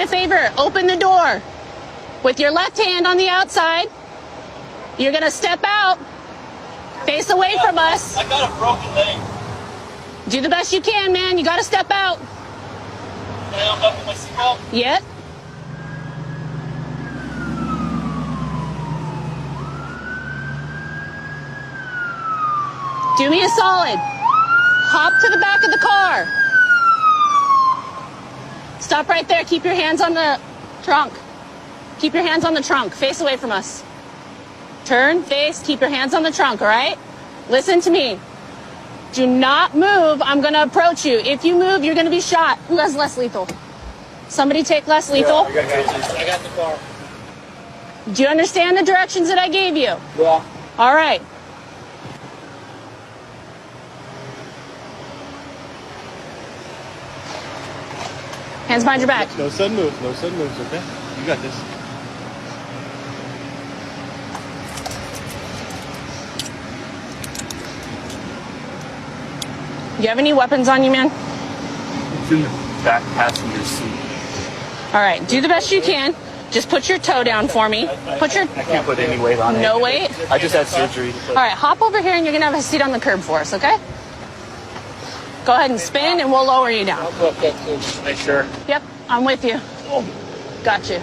me a favor. Open the door. With your left hand on the outside, you're going to step out. Face away from us. I got a broken leg. Do the best you can, man. You got to step out. Can I unbuckle my seatbelt? Yep. Do me a solid. Hop to the back of the car. Stop right there. Keep your hands on the trunk. Keep your hands on the trunk. Face away from us. Turn, face, keep your hands on the trunk, all right? Listen to me. Do not move. I'm going to approach you. If you move, you're going to be shot. Who has less lethal? Somebody take less lethal. I got the car. Do you understand the directions that I gave you? Yeah. All right. Hands behind your back. No sudden moves. No sudden moves, okay? You got this. Do you have any weapons on you, man? It's in the back passenger seat. All right. Do the best you can. Just put your toe down for me. Put your... I can't put any weight on it. No weight? I just had surgery. All right. Hop over here and you're going to have a seat on the curb for us, okay? Go ahead and spin and we'll lower you down. I'll go up that too, just to make sure. Yep. I'm with you. Got you.